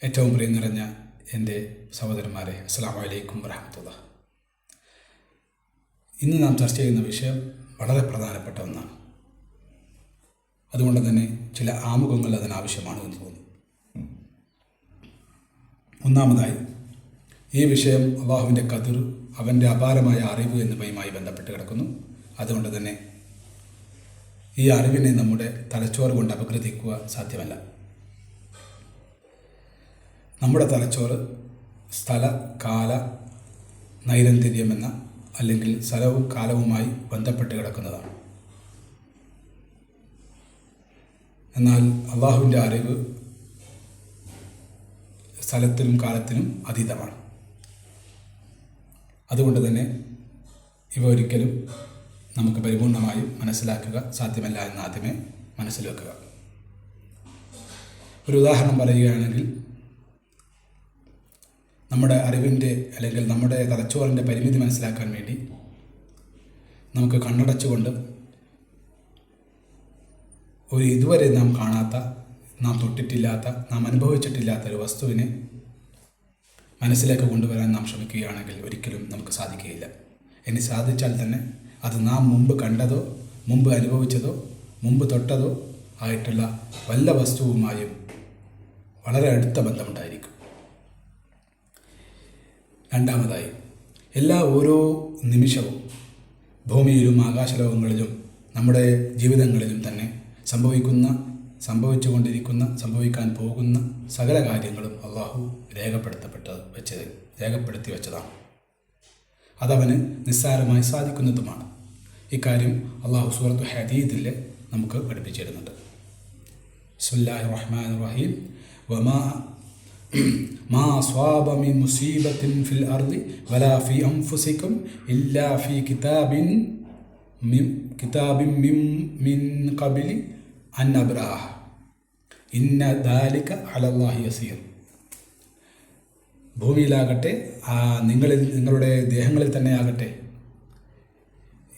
ഏറ്റവും പ്രിയം നിറഞ്ഞ എൻ്റെ സഹോദരന്മാരെ, അസ്സലാമു അലൈക്കും വറഹ്മത്തുള്ളാഹി. ഇന്ന് നാം ചർച്ച ചെയ്യുന്ന വിഷയം വളരെ പ്രധാനപ്പെട്ട ഒന്നാണ്. അതുകൊണ്ട് തന്നെ ചില ആമുഖങ്ങൾ അതിനാവശ്യമാണ് എന്ന് തോന്നുന്നു. ഒന്നാമതായി, ഈ വിഷയം അള്ളാഹുവിൻ്റെ ഖദർ, അവൻ്റെ അപാരമായ അറിവ് എന്നിവയുമായി ബന്ധപ്പെട്ട് കിടക്കുന്നു. അതുകൊണ്ട് തന്നെ ഈ അറിവിനെ നമ്മുടെ തലച്ചോറ് കൊണ്ട് അപഗ്രഥിക്കുക സാധ്യമല്ല. നമ്മുടെ തലച്ചോറ് സ്ഥല കാല നൈരന്തര്യമെന്ന അല്ലെങ്കിൽ സ്ഥലവും കാലവുമായി ബന്ധപ്പെട്ട് കിടക്കുന്നതാണ്. എന്നാൽ അള്ളാഹുവിൻ്റെ അറിവ് സ്ഥലത്തിനും കാലത്തിനും അതീതമാണ്. അതുകൊണ്ട് തന്നെ ഇവ ഒരിക്കലും നമുക്ക് പരിപൂർണമായും മനസ്സിലാക്കുക സാധ്യമല്ല എന്ന് ആദ്യമേ മനസ്സിൽ വെക്കുക. ഒരു ഉദാഹരണം പറയുകയാണെങ്കിൽ, നമ്മുടെ അറിവിൻ്റെ അല്ലെങ്കിൽ നമ്മുടെ തലച്ചോറിൻ്റെ പരിമിതി മനസ്സിലാക്കാൻ വേണ്ടി നമുക്ക് കണ്ണടച്ചുകൊണ്ട് ഒരു ഇതുവരെ നാം കാണാത്ത, നാം തൊട്ടിട്ടില്ലാത്ത, നാം അനുഭവിച്ചിട്ടില്ലാത്ത ഒരു വസ്തുവിനെ മനസ്സിലേക്ക് കൊണ്ടുവരാൻ നാം ശ്രമിക്കുകയാണെങ്കിൽ ഒരിക്കലും നമുക്ക് സാധിക്കുകയില്ല. ഇനി സാധിച്ചാൽ തന്നെ അത് നാം മുമ്പ് കണ്ടതോ മുമ്പ് അനുഭവിച്ചതോ മുമ്പ് തൊട്ടതോ ആയിട്ടുള്ള വല്ല വസ്തുവുമായും വളരെ അടുത്ത ബന്ധമുണ്ടായിരിക്കും. രണ്ടാമതായി, ഓരോ നിമിഷവും ഭൂമിയിലും ആകാശലോകങ്ങളിലും നമ്മുടെ ജീവിതങ്ങളിലും തന്നെ സംഭവിക്കാൻ പോകുന്ന സകല കാര്യങ്ങളും അള്ളാഹു രേഖപ്പെടുത്തി വെച്ചതാണ്. അതവന് നിസ്സാരമായി സാധിക്കുന്നതുമാണ്. ഇക്കാര്യം അള്ളാഹു സൂറത്ത് ഹദീദിൽ നമുക്ക് പഠിപ്പിച്ചിരുന്നുണ്ട്. ബിസ്മില്ലാഹിർ റഹ്മാനിർ റഹീം. മാ അസ്വാബ മിൻ മുസീബത്തിൻ ഫിൽ അർദി വലാ ഫീ അൻഫുസികും ഇല്ലാ ഫീ കിതാബിൻ മിൻ ഖബ്ലി അൻ നബ്റഅഹ ഇന്ന ദാലിക അലല്ലാഹി യസീർ. ഭൂമിയിലാകട്ടെ, നിങ്ങളുടെ ദേഹങ്ങളിൽ തന്നെ ആകട്ടെ,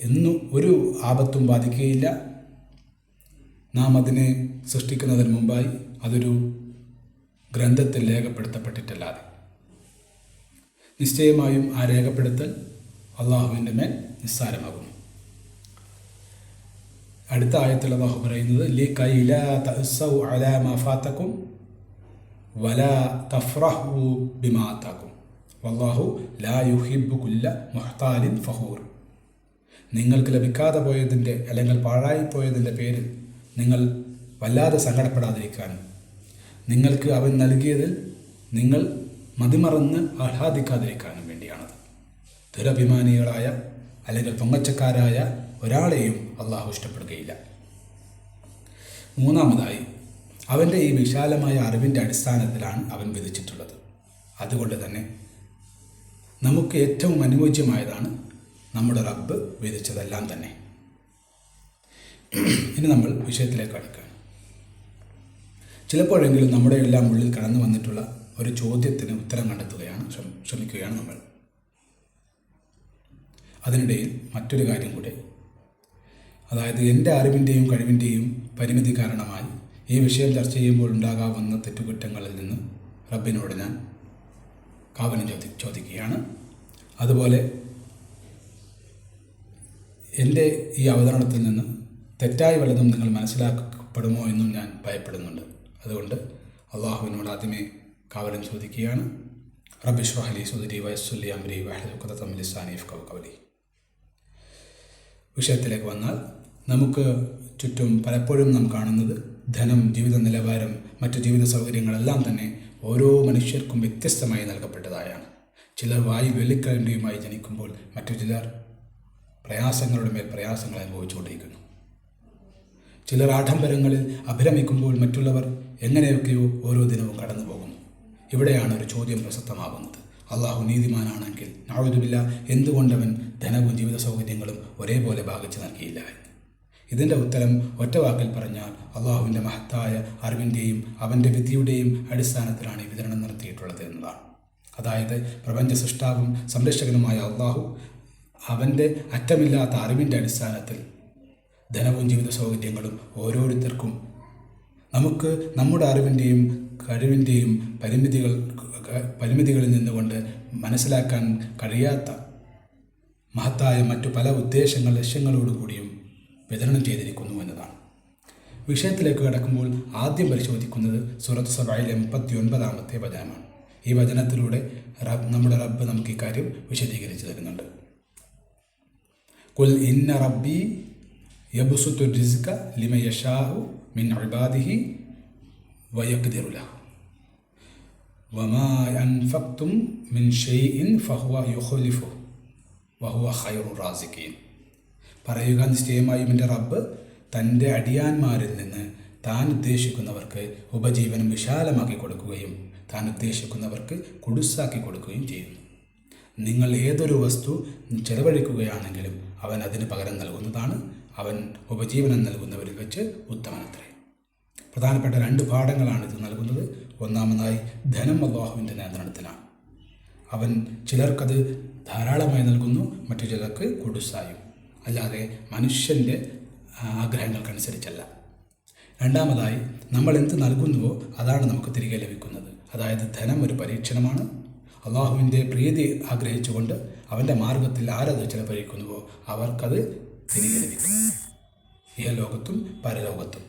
എന്നും ഒരു ആപത്തും ബാധിക്കുകയില്ല. നാം അതിനെ സൃഷ്ടിക്കുന്നതിന് മുമ്പായി അതൊരു ഗ്രന്ഥത്തിൽ രേഖപ്പെടുത്തപ്പെട്ടിട്ടല്ലാതെ. നിശ്ചയമായും ആ രേഖപ്പെടുത്തൽ അള്ളാഹുവിൻ്റെ മേൽ നിസ്സാരമാകുന്നു. അടുത്ത ആയത്തിൽ അള്ളാഹു പറയുന്നത്, ലികൈ ലാ തഅസ്സൗ അലാ മാ ഫാതകും വലാ തഫ്റഹു ബിമാ ആതാകും വല്ലാഹു ലാ യുഹിബ്ബു കുല്ല മുഹ്താലിൻ ഫഖൂർ. നിങ്ങൾക്ക് ലഭിക്കാതെ പോയതിൻ്റെ അല്ലെങ്കിൽ പാഴായിപ്പോയതിൻ്റെ പേരിൽ നിങ്ങൾ വല്ലാതെ സങ്കടപ്പെടാതിരിക്കാനും നിങ്ങൾക്ക് അവൻ നൽകിയതിൽ നിങ്ങൾ മതിമറന്ന് ആഹ്ലാദിക്കാതിരിക്കാനും വേണ്ടിയാണത്. ദുരഭിമാനികളായ അല്ലെങ്കിൽ പൊങ്ങച്ചക്കാരായ ഒരാളെയും അള്ളാഹു ഇഷ്ടപ്പെടുകയില്ല. മൂന്നാമതായി, അവൻ്റെ ഈ വിശാലമായ അറിവിൻ്റെ അടിസ്ഥാനത്തിലാണ് അവൻ വിധിച്ചിട്ടുള്ളത്. അതുകൊണ്ട് തന്നെ നമുക്ക് ഏറ്റവും അനുയോജ്യമായതാണ് നമ്മുടെ റബ്ബ് വിധിച്ചതെല്ലാം തന്നെ. ഇനി നമ്മൾ വിഷയത്തിലേക്ക് കടക്കുകയാണ്. ചിലപ്പോഴെങ്കിലും നമ്മുടെ എല്ലാം ഉള്ളിൽ കടന്നു വന്നിട്ടുള്ള ഒരു ചോദ്യത്തിന് ഉത്തരം ശ്രമിക്കുകയാണ് നമ്മൾ. അതിനിടയിൽ മറ്റൊരു കാര്യം കൂടെ, അതായത് എൻ്റെ അറിവിൻ്റെയും കഴിവിൻ്റെയും പരിമിതി കാരണമായി ഈ വിഷയം ചർച്ച ചെയ്യുമ്പോൾ ഉണ്ടാകാവുന്ന തെറ്റുകുറ്റങ്ങളിൽ നിന്ന് റബ്ബിനോട് ഞാൻ കാവലും ചോദിക്കുകയാണ്. അതുപോലെ എൻ്റെ ഈ അവതരണത്തിൽ നിന്ന് തെറ്റായി വല്ലതും നിങ്ങൾ മനസ്സിലാക്കപ്പെടുമോ എന്നും ഞാൻ ഭയപ്പെടുന്നുണ്ട്. അതുകൊണ്ട് അള്ളാഹുവിനോട് ആദ്യമേ കാവലും ചോദിക്കുകയാണ്. റബ്ബി ഇശ്റഹ് ലി സദ്രി വയസ്സിർ ലി അംരി വഹ്ലുൽ ഉഖ്ദതം മിൻ ലിസാനി യഫ്ഖഹു ഖൗലി. വിഷയത്തിലേക്ക് വന്നാൽ, നമുക്ക് ചുറ്റും പലപ്പോഴും നാം കാണുന്നത് ധനം, ജീവിത നിലവാരം, മറ്റു ജീവിത സൗകര്യങ്ങളെല്ലാം തന്നെ ഓരോ മനുഷ്യർക്കും വ്യത്യസ്തമായി നൽകപ്പെട്ടതായാണ്. ചിലർ വായു വെള്ളിക്കരണ്ടിയുമായി ജനിക്കുമ്പോൾ മറ്റു ചിലർ പ്രയാസങ്ങളുടെ മേൽ പ്രയാസങ്ങൾ അനുഭവിച്ചുകൊണ്ടിരിക്കുന്നു. ചിലർ ആഡംബരങ്ങളിൽ അഭിരമിക്കുമ്പോൾ മറ്റുള്ളവർ എങ്ങനെയൊക്കെയോ ഓരോ ദിനവും കടന്നു പോകുന്നു. ഇവിടെയാണ് ഒരു ചോദ്യം പ്രസക്തമാകുന്നത്. അള്ളാഹു നീതിമാനാണെങ്കിൽ നഊദുബില്ലാ, എന്തുകൊണ്ടവൻ ധനവും ജീവിത സൗകര്യങ്ങളും ഒരേപോലെ ഭാഗിച്ചു നൽകിയില്ല? ഇതിൻ്റെ ഉത്തരം ഒറ്റ വാക്കിൽ പറഞ്ഞാൽ അള്ളാഹുവിൻ്റെ മഹത്തായ അറിവിൻ്റെയും അവൻ്റെ വിധിയുടെയും അടിസ്ഥാനത്തിലാണ് ഈ വിതരണം നടത്തിയിട്ടുള്ളത് എന്നതാണ്. അതായത് പ്രപഞ്ച സൃഷ്ടാവും സംരക്ഷകനുമായ അള്ളാഹു അവൻ്റെ അറ്റമില്ലാത്ത അറിവിൻ്റെ അടിസ്ഥാനത്തിൽ ധനവും ജീവിത സൗകര്യങ്ങളും ഓരോരുത്തർക്കും നമുക്ക് നമ്മുടെ അറിവിൻ്റെയും കഴിവിൻ്റെയും പരിമിതികളിൽ നിന്നുകൊണ്ട് മനസ്സിലാക്കാൻ കഴിയാത്ത മഹത്തായ മറ്റു പല ലക്ഷ്യങ്ങളോടുകൂടിയും വിതരണം ചെയ്തിരിക്കുന്നു എന്നതാണ്. വിഷയത്തിലേക്ക് കടക്കുമ്പോൾ ആദ്യം പരിശോധിക്കുന്നത് സൂറത്ത് സബയിലെ 89-ാമത്തെ വചനമാണ്. ഈ വചനത്തിലൂടെ നമ്മുടെ റബ്ബ് നമുക്ക് ഇക്കാര്യം വിശദീകരിച്ചു തരുന്നുണ്ട്. ഖുൽ ഇന്ന റബ്ബി യബ്സുത്തു റിസ്ക ലിമൻ യശാഉ മിൻ ഇബാദിഹി വയഖ്ദിറു ലഹു വമാ അൻഫഖ്തും മിൻ ഷൈഇൻ ഫഹുവ യുഖ്ലിഫുഹു വഹുവ ഖൈറു റാസിഖീൻ. പറയുക, നിശ്ചയമായും എൻ്റെ റബ്ബ് തൻ്റെ അടിയാന്മാരിൽ നിന്ന് താൻ ഉദ്ദേശിക്കുന്നവർക്ക് ഉപജീവനം വിശാലമാക്കി കൊടുക്കുകയും താൻ ഉദ്ദേശിക്കുന്നവർക്ക് കുടുസാക്കി കൊടുക്കുകയും ചെയ്യുന്നു. നിങ്ങൾ ഏതൊരു വസ്തു ചെലവഴിക്കുകയാണെങ്കിലും അവൻ അതിന് പകരം നൽകുന്നതാണ്. അവൻ ഉപജീവനം നൽകുന്നവരിൽ വെച്ച് ഉത്തമനത്രേ. പ്രധാനപ്പെട്ട 2 പാഠങ്ങളാണ് ഇത് നൽകുന്നത്. ഒന്നാമതായി, ധനം അല്ലാഹുവിൻ്റെ നിയന്ത്രണത്തിലാണ്. അവൻ ചിലർക്കത് ധാരാളമായി നൽകുന്നു, മറ്റു ചിലർക്ക് കുടുസായും, അല്ലാതെ മനുഷ്യൻ്റെ ആഗ്രഹങ്ങൾക്കനുസരിച്ചല്ല. രണ്ടാമതായി, നമ്മൾ എന്ത് നൽകുന്നുവോ അതാണ് നമുക്ക് തിരികെ ലഭിക്കുന്നത്. അതായത് ധനം ഒരു പരീക്ഷണമാണ്. അള്ളാഹുവിൻ്റെ പ്രീതി ആഗ്രഹിച്ചുകൊണ്ട് അവൻ്റെ മാർഗത്തിൽ ആരത് ചിലവഴിക്കുന്നുവോ അവർക്കത് തിരികെ ലഭിക്കും, ഇഹലോകത്തും പരലോകത്തും.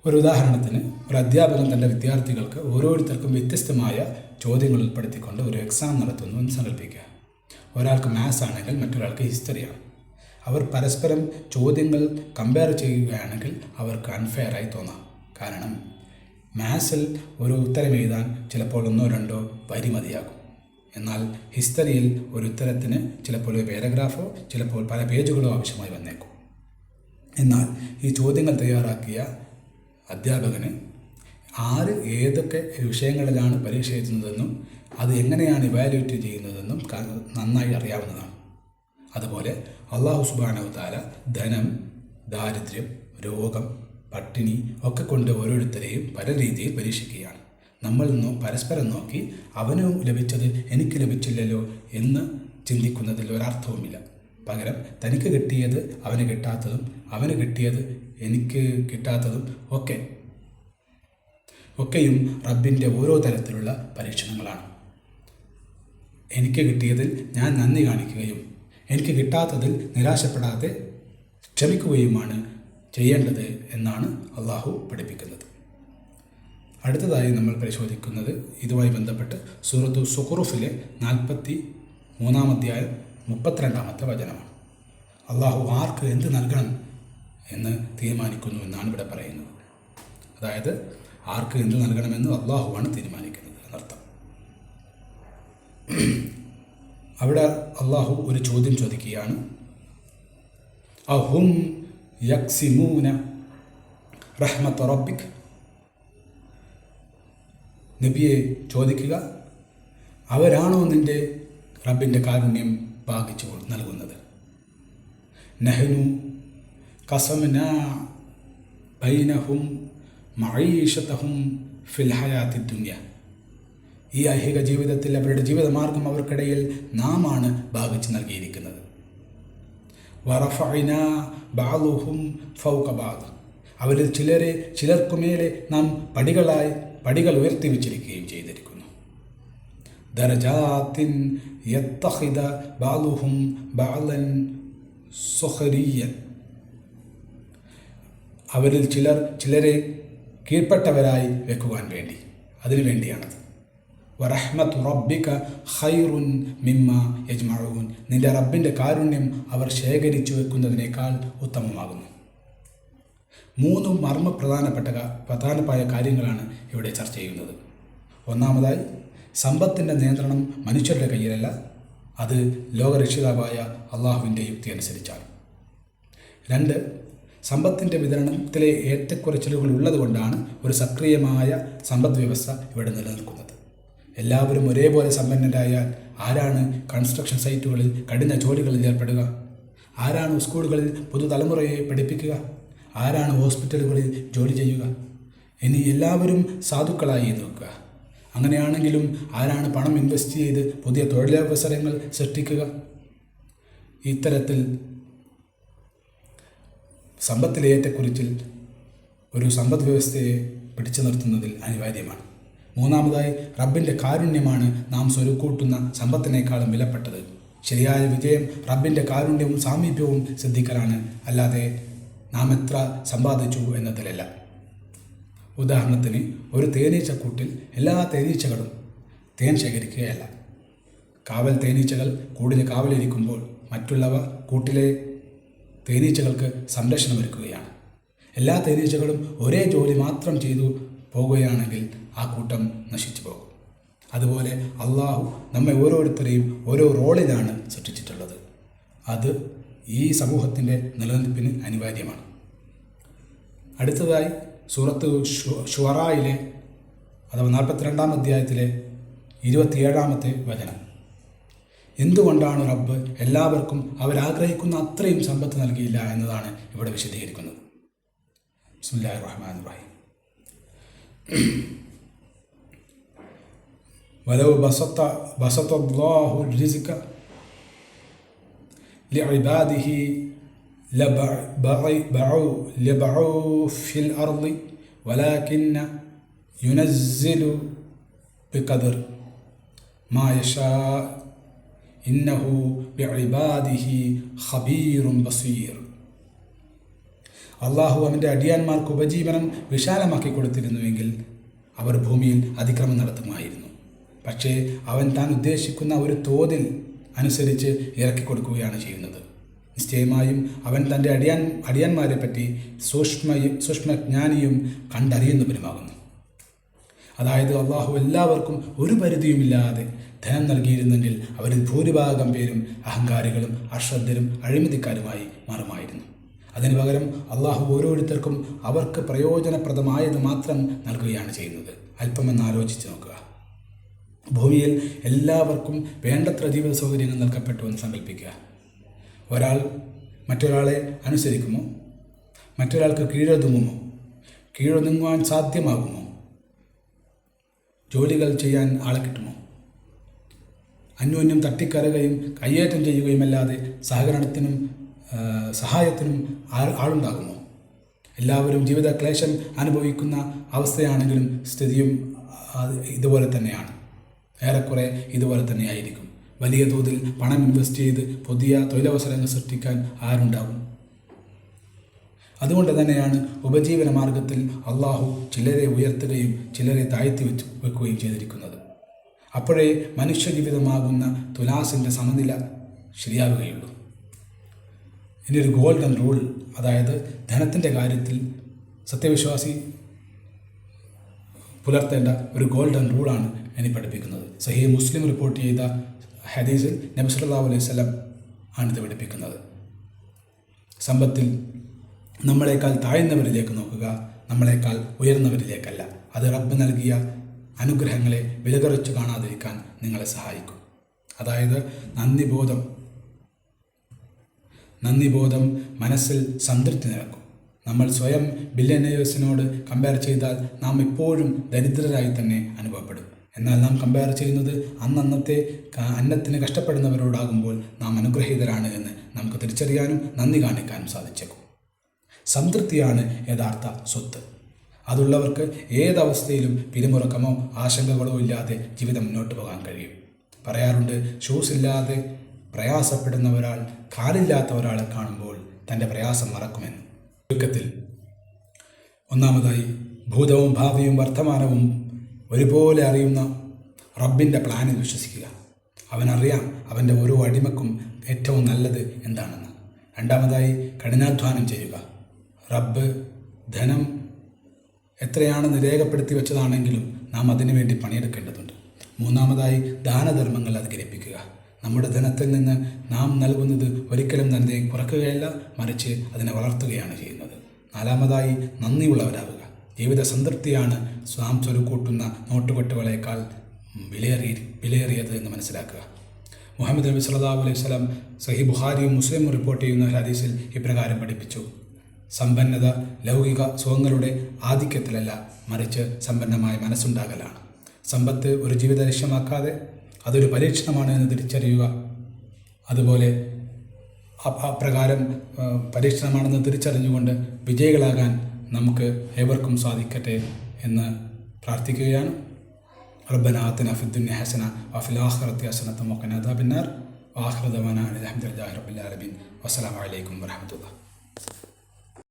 ഒരു ഉദാഹരണത്തിന്, ഒരു അധ്യാപകൻ തൻ്റെ വിദ്യാർത്ഥികൾക്ക് ഓരോരുത്തർക്കും വ്യത്യസ്തമായ ചോദ്യങ്ങൾ ഉൾപ്പെടുത്തിക്കൊണ്ട് ഒരു എക്സാം നടത്തുന്നു എന്ന് സങ്കല്പിക്കുക. ഒരാൾക്ക് മാത്സ് ആണെങ്കിൽ മറ്റൊരാൾക്ക് ഹിസ്റ്ററിയാണ്. അവർ പരസ്പരം ചോദ്യങ്ങൾ കമ്പയർ ചെയ്യുകയാണെങ്കിൽ അവർക്ക് അൺഫെയറായി തോന്നാം. കാരണം മാത്സിൽ ഒരു ഉത്തരം എഴുതാൻ ചിലപ്പോൾ 1-2 വരി മതിയാകും. എന്നാൽ ഹിസ്റ്ററിയിൽ ഒരു ഉത്തരത്തിന് ചിലപ്പോൾ ഒരു പാരഗ്രാഫോ ചിലപ്പോൾ പല പേജുകളോ ആവശ്യമായി വന്നേക്കും. എന്നാൽ ഈ ചോദ്യങ്ങൾ തയ്യാറാക്കിയ അധ്യാപകന് ഏതൊക്കെ വിഷയങ്ങളിലാണ് പരീക്ഷ എഴുതുന്നതെന്നും അത് എങ്ങനെയാണ് ഇവാലുവേറ്റ് ചെയ്യുന്നതെന്നും നന്നായി അറിയാവുന്നതാണ്. അതുപോലെ അല്ലാഹു സുബ്ഹാനഹു തആല ധനം, ദാരിദ്ര്യം, രോഗം, പട്ടിണി ഒക്കെ കൊണ്ട് ഓരോരുത്തരെയും പല രീതിയിൽ പരീക്ഷിക്കുകയാണ്. നമ്മൾ പരസ്പരം നോക്കി അവന് ലഭിച്ചത് എനിക്ക് ലഭിച്ചില്ലല്ലോ എന്ന് ചിന്തിക്കുന്നതിൽ ഒരർത്ഥവുമില്ല. പകരം തനിക്ക് കിട്ടിയത് അവന് കിട്ടാത്തതും അവന് കിട്ടിയത് എനിക്ക് കിട്ടാത്തതും ഒക്കെയും റബ്ബിൻ്റെ ഓരോ തരത്തിലുള്ള പരീക്ഷണങ്ങളാണ്. എനിക്ക് കിട്ടിയതിൽ ഞാൻ നന്ദി കാണിക്കുകയും എനിക്ക് കിട്ടാത്തതിൽ നിരാശപ്പെടാതെ ക്ഷമിക്കുകയുമാണ് ചെയ്യേണ്ടത് എന്നാണ് അള്ളാഹു പഠിപ്പിക്കുന്നത്. അടുത്തതായി നമ്മൾ പരിശോധിക്കുന്നത് ഇതുമായി ബന്ധപ്പെട്ട് സൂറത്തു സുഖ്റുഫിലെ 43-ാം അധ്യായം 32-ാമത്തെ വചനമാണ്. അള്ളാഹു ആർക്ക് എന്ത് നൽകണം എന്ന് തീരുമാനിക്കുന്നു എന്നാണ് ഇവിടെ പറയുന്നത്. അതായത് ആർക്ക് എന്ത് നൽകണമെന്ന് അള്ളാഹുവാണ് തീരുമാനിക്കുന്നത് എന്നർത്ഥം. അവിടെ അള്ളാഹു ഒരു ചോദ്യം ചോദിക്കുകയാണ്. അഹും യക്സിമൂന റഹ്മത്ത് റബ്ബിക്. നബിയെ ചോദിക്കുക, അവരാണോ നിൻ്റെ റബ്ബിൻ്റെ കാരുണ്യം ഭാഗിച്ചു നൽകുന്നത്? നഹ്നു ഖസംനാ ബൈനഹും മഈശതഹും ഫിൽ ഹയാത്തി ദുനിയ. ഈ ഐഹിക ജീവിതത്തിൽ അവരുടെ ജീവിതമാർഗം അവർക്കിടയിൽ നാമാണ് ഭാഗിച്ചു നൽകിയിരിക്കുന്നത്. വറഫഅനാ ബഅദുഹും ഫൗക ബഅദ്. അവരിൽ ചിലർക്കുമേലെ നാം പടികൾ ഉയർത്തി വെച്ചിരിക്കുകയും ചെയ്തിരിക്കുന്നു. ദറജാത്തിൻ യത്തഖിദ ബഅദുഹും ബഅദൻ സുഖരിയൻ. അവരിൽ ചിലരെ കീഴ്പ്പെട്ടവരായി വെക്കുവാൻ വേണ്ടി, അതിനു വേണ്ടിയാണത്. വറഹ്മത്തു റബ്ബിക ഖൈറുൻ മിമ്മ യജ്മഊൻ. നിന്റെ റബ്ബിൻ്റെ കാരുണ്യം അവർ ശേഖരിച്ചു വെക്കുന്നതിനേക്കാൾ ഉത്തമമാകുന്നു. 3 പ്രധാനമായ കാര്യങ്ങളാണ് ഇവിടെ ചർച്ച ചെയ്യുന്നത്. ഒന്നാമതായി, സമ്പത്തിൻ്റെ നിയന്ത്രണം മനുഷ്യരുടെ കയ്യിലല്ല, അത് ലോകരക്ഷിതാവായ അള്ളാഹുവിൻ്റെ യുക്തി അനുസരിച്ചാണ്. 2, സമ്പത്തിൻ്റെ വിതരണത്തിലെ ഏറ്റക്കുറച്ചിലുകൾ ഉള്ളതുകൊണ്ടാണ് ഒരു സക്രിയമായ സമ്പദ് വ്യവസ്ഥ ഇവിടെ നിലനിൽക്കുന്നത്. എല്ലാവരും ഒരേപോലെ സമ്പന്നരായാൽ ആരാണ് കൺസ്ട്രക്ഷൻ സൈറ്റുകളിൽ കഠിന ജോലികളിൽ ഏർപ്പെടുക? ആരാണ് സ്കൂളുകളിൽ പുതുതലമുറയെ പഠിപ്പിക്കുക? ആരാണ് ഹോസ്പിറ്റലുകളിൽ ജോലി ചെയ്യുക? ഇനി എല്ലാവരും സാധുക്കളായി നോക്കുക. അങ്ങനെയാണെങ്കിലും ആരാണ് പണം ഇൻവെസ്റ്റ് ചെയ്ത് പുതിയ തൊഴിലവസരങ്ങൾ സൃഷ്ടിക്കുക? ഇത്തരത്തിൽ സമ്പത്തിലെ ഏറ്റക്കുറിച്ചിൽ ഒരു സമ്പദ് വ്യവസ്ഥയെ പിടിച്ചു നിർത്തുന്നതിൽ അനിവാര്യമാണ്. മൂന്നാമതായി, റബ്ബിൻ്റെ കാരുണ്യമാണ് നാം സ്വരുക്കൂട്ടുന്ന സമ്പത്തിനേക്കാളും വിലപ്പെട്ടത്. ശരിയായ വിജയം റബ്ബിൻ്റെ കാരുണ്യവും സാമീപ്യവും ശ്രദ്ധിക്കലാണ്, അല്ലാതെ നാം എത്ര സമ്പാദിച്ചു എന്നതിലല്ല. ഉദാഹരണത്തിന്, ഒരു തേനീച്ചക്കൂട്ടിൽ എല്ലാ തേനീച്ചകളും തേൻ ശേഖരിക്കുകയല്ല. കാവൽ തേനീച്ചകൾ കൂടിന് കാവലിരിക്കുമ്പോൾ മറ്റുള്ളവ കൂട്ടിലെ തേനീച്ചകൾക്ക് സംരക്ഷണമൊരുക്കുകയാണ്. എല്ലാ തേനീച്ചകളും ഒരേ ജോലി മാത്രം ചെയ്തു പോകുകയാണെങ്കിൽ ആ കൂട്ടം നശിച്ചു പോകും. അതുപോലെ അള്ളാഹു നമ്മെ ഓരോരുത്തരെയും ഓരോ റോളിലാണ് സൃഷ്ടിച്ചിട്ടുള്ളത്. അത് ഈ സമൂഹത്തിൻ്റെ നിലനിൽപ്പിന് അനിവാര്യമാണ്. അടുത്തതായി സൂറത്ത് ശുഅറായിലെ അഥവാ 42-ാം അധ്യായത്തിലെ 27-ാമത്തെ വചനം. എന്തുകൊണ്ടാണ് റബ്ബ് എല്ലാവർക്കും അവരാഗ്രഹിക്കുന്ന അത്രയും സമ്പത്ത് നൽകിയില്ല എന്നതാണ് ഇവിടെ വിശദീകരിക്കുന്നത്. ബിസ്മില്ലാഹിർ റഹ്മാനിർ റഹീം. വലൗ ബസത്തല്ലാഹു റിസ്ക ലിഇബാദിഹി ലബഉ ഫിൽ അർളി വലാകിന്ന യുനസ്സിലു ബിഖദർ മാ യശാ ഇന്നഹു ബിഇബാദിഹി ഖബീറുൻ ബസീർ. അള്ളാഹു അവൻ്റെ അടിയാന്മാർക്ക് ഉപജീവനം വിശാലമാക്കി കൊടുത്തിരുന്നുവെങ്കിൽ അവർ ഭൂമിയിൽ അതിക്രമം നടത്തുമായിരുന്നു. പക്ഷേ അവൻ താൻ ഉദ്ദേശിക്കുന്ന ഒരു തോതിൽ അനുസരിച്ച് ഇറക്കിക്കൊടുക്കുകയാണ് ചെയ്യുന്നത്. നിശ്ചയമായും അവൻ തൻ്റെ അടിയാന്മാരെ പറ്റി സൂക്ഷ്മജ്ഞാനിയും കണ്ടറിയുന്നവരുമാകുന്നു. അതായത് അള്ളാഹു എല്ലാവർക്കും ഒരു പരിധിയുമില്ലാതെ ധനം നൽകിയിരുന്നെങ്കിൽ അവരിൽ ഭൂരിഭാഗം പേരും അഹങ്കാരികളും അശ്രദ്ധരും അഴിമതിക്കാരുമായി മാറുമായിരുന്നു. അതിനു പകരം അള്ളാഹു ഓരോരുത്തർക്കും അവർക്ക് പ്രയോജനപ്രദമായത് മാത്രം നൽകുകയാണ് ചെയ്യുന്നത്. അല്പമെന്ന് ആലോചിച്ച് നോക്കുക. ഭൂമിയിൽ എല്ലാവർക്കും വേണ്ടത്ര ജീവിത സൗകര്യങ്ങൾ നൽകപ്പെട്ടു എന്ന് സങ്കല്പിക്കുക. ഒരാൾ മറ്റൊരാളെ അനുസരിക്കുമോ? മറ്റൊരാൾക്ക് കീഴൊതുങ്ങുമോ? കീഴൊതുങ്ങുവാൻ സാധ്യമാകുമോ? ജോലികൾ ചെയ്യാൻ ആളെ കിട്ടുമോ? അന്യോന്യം തട്ടിക്കറുകയും കയ്യേറ്റം ചെയ്യുകയുമല്ലാതെ സഹകരണത്തിനും സഹായത്തിനും ആളുണ്ടാകുമോ? എല്ലാവരും ജീവിത ക്ലേശം അനുഭവിക്കുന്ന അവസ്ഥയാണെങ്കിലും സ്ഥിതിയും ഇതുപോലെ തന്നെയാണ്. ഏറെക്കുറെ ഇതുപോലെ തന്നെയായിരിക്കും. വലിയ തോതിൽ പണം ഇൻവെസ്റ്റ് ചെയ്ത് പുതിയ തൊഴിലവസരങ്ങൾ സൃഷ്ടിക്കാൻ ആരുണ്ടാകും? അതുകൊണ്ട് തന്നെയാണ് ഉപജീവന മാർഗത്തിൽ അള്ളാഹു ചിലരെ ഉയർത്തുകയും ചിലരെ താഴ്ത്തി വെക്കുകയും ചെയ്തിരിക്കുന്നത്. അപ്പോഴേ മനുഷ്യജീവിതമാകുന്ന തുലാസിൻ്റെ സമനില ശരിയാവുകയുള്ളൂ. ഇനി ഒരു ഗോൾഡൻ റൂൾ, അതായത് ധനത്തിൻ്റെ കാര്യത്തിൽ സത്യവിശ്വാസി പുലർത്തേണ്ട ഒരു ഗോൾഡൻ റൂളാണ് ഇനി പഠിപ്പിക്കുന്നത്. സഹീഹ് മുസ്ലിം റിപ്പോർട്ട് ചെയ്ത ഹദീസിൽ നബി സല്ലല്ലാഹു അലൈഹി വസല്ലം ആണിത് പഠിപ്പിക്കുന്നത്. സമ്പത്തിൽ നമ്മളെക്കാൾ താഴ്ന്നവരിലേക്ക് നോക്കുക, നമ്മളെക്കാൾ ഉയർന്നവരിലേക്കല്ല. അത് റബ്ബ് നൽകിയ അനുഗ്രഹങ്ങളെ വിലകുറച്ച് കാണാതിരിക്കാൻ നിങ്ങളെ സഹായിക്കും. അതായത് നന്ദിബോധം മനസ്സിൽ സംതൃപ്തി നിറക്കും. നമ്മൾ സ്വയം ബില്യനേഴ്സിനോട് കമ്പയർ ചെയ്താൽ നാം എപ്പോഴും ദരിദ്രരായി തന്നെ അനുഭവപ്പെടും. എന്നാൽ നാം കമ്പയർ ചെയ്യുന്നത് അന്നന്നത്തെ അന്നത്തിന് കഷ്ടപ്പെടുന്നവരോടാകുമ്പോൾ നാം അനുഗ്രഹീതരാണ് എന്ന് നമുക്ക് തിരിച്ചറിയാനും നന്ദി കാണിക്കാനും സാധിച്ചേക്കും. സംതൃപ്തിയാണ് യഥാർത്ഥ സ്വത്ത്. അതുള്ളവർക്ക് ഏതവസ്ഥയിലും പിരിമുറുക്കമോ ആശങ്കകളോ ഇല്ലാതെ ജീവിതം മുന്നോട്ട് പോകാൻ കഴിയും. പറയാറുണ്ട്, ഷൂസ് ഇല്ലാതെ പ്രയാസപ്പെടുന്ന ഒരാൾ കാലില്ലാത്ത ഒരാളെ കാണുമ്പോൾ തൻ്റെ പ്രയാസം മറക്കുമെന്ന്. ചുരുക്കത്തിൽ, ഒന്നാമതായി, ഭൂതവും ഭാവിയും വർത്തമാനവും ഒരുപോലെ അറിയുന്ന റബ്ബിൻ്റെ പ്ലാനിൽ വിശ്വസിക്കുക. അവനറിയാം അവൻ്റെ ഓരോ അടിമക്കും ഏറ്റവും നല്ലത് എന്താണെന്ന്. രണ്ടാമതായി, കഠിനാധ്വാനം ചെയ്യുക. റബ്ബ് ധനം എത്രയാണെന്ന് രേഖപ്പെടുത്തി വെച്ചതാണെങ്കിലും നാം അതിനുവേണ്ടി പണിയെടുക്കേണ്ടതുണ്ട്. മൂന്നാമതായി, ദാനധർമ്മങ്ങൾ അധികരിപ്പിക്കുക. നമ്മുടെ ധനത്തിൽ നിന്ന് നാം നൽകുന്നത് ഒരിക്കലും തന്നെ കുറയ്ക്കുകയല്ല, മറിച്ച് അതിനെ വളർത്തുകയാണ് ചെയ്യുന്നത്. നാലാമതായി, നന്ദിയുള്ളവരാവുക. ജീവിത സംതൃപ്തിയാണ് നാം സ്വരുക്കൂട്ടുന്ന നോട്ടുകെട്ടുകളേക്കാൾ വിലയേറിയത് എന്ന് മനസ്സിലാക്കുക. മുഹമ്മദ് നബി സല്ലല്ലാഹു അലൈഹി വസല്ലം സഹീഹ് ബുഖാരിയും മുസ്ലിമും റിപ്പോർട്ട് ചെയ്യുന്ന ഹദീസിൽ ഇപ്രകാരം പഠിപ്പിച്ചു: സമ്പന്നത ലൗകിക സുഖങ്ങളുടെ ആധിക്യത്തിലല്ല, മറിച്ച് സമ്പന്നമായ മനസ്സുണ്ടാകലാണ്. സമ്പത്ത് ഒരു ജീവിത ലക്ഷ്യമാക്കാതെ അതൊരു പരീക്ഷണമാണ് എന്ന് തിരിച്ചറിയുക. അതുപോലെ അപ്രകാരം പരീക്ഷണമാണെന്ന് തിരിച്ചറിഞ്ഞുകൊണ്ട് വിജയികളാകാൻ നമുക്ക് ഏവർക്കും സാധിക്കട്ടെ എന്ന് പ്രാർത്ഥിക്കുകയാണ്. റബ്ബനാ ആതിനാ ഫിദ്ദുനിയ ഹസന വഫിൽ ആഖിറതി ഹസനത വഖിനാ അദാബന്നാർ. വആഖിറു ദഅവാനാ അനിൽ ഹംദുലില്ലാഹി റബ്ബിൽ ആലമീൻ. വസ്സലാമു അലൈക്കും വറഹ്മത്തുള്ളാഹി.